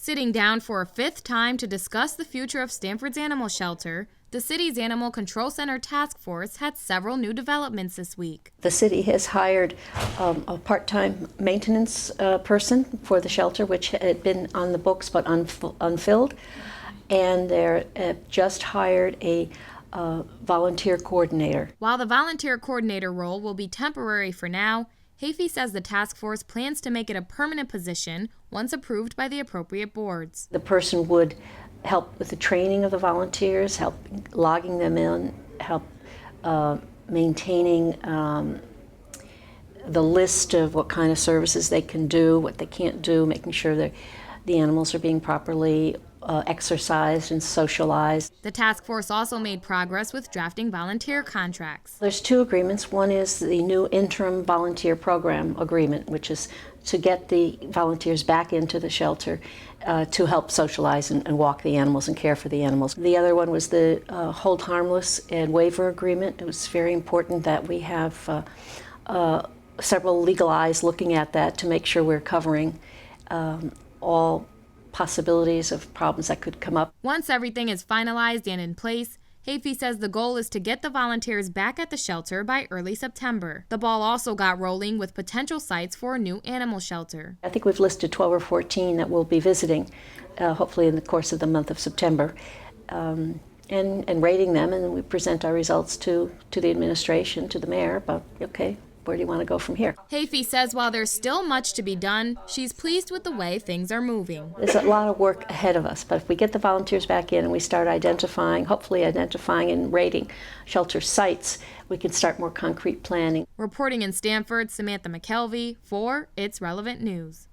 Sitting down for a fifth time to discuss the future of Stamford's Animal Shelter, the city's Animal Control Center task force had several new developments this week. The city has hired a part-time maintenance person for the shelter, which had been on the books but unfilled, and they're just hired a volunteer coordinator. While the volunteer coordinator role will be temporary for now, Heaphy says the task force plans to make it a permanent position once approved by the appropriate boards. The person would help with the training of the volunteers, help logging them in, help maintaining the list of what kind of services they can do, what they can't do, making sure that the animals are being properly exercised and socialized. The task force also made progress with drafting volunteer contracts. There's two agreements. One is the new interim volunteer program agreement, which is to get the volunteers back into the shelter to help socialize and walk the animals and care for the animals. The other one was the hold harmless and waiver agreement. It was very important that we have several legal eyes looking at that to make sure we're covering all possibilities of problems that could come up. Once everything is finalized and in place, Heaphy says the goal is to get the volunteers back at the shelter by early September. The ball also got rolling with potential sites for a new animal shelter. I think we've listed 12 or 14 that we'll be visiting, hopefully in the course of the month of September, and rating them, and then we present our results to the administration, to the mayor, about, okay, where do you want to go from here? Heaphy says while there's still much to be done, she's pleased with the way things are moving. There's a lot of work ahead of us, but if we get the volunteers back in and we start identifying, hopefully identifying and rating shelter sites, we can start more concrete planning. Reporting in Stamford, Samantha McKelvey for It's Relevant News.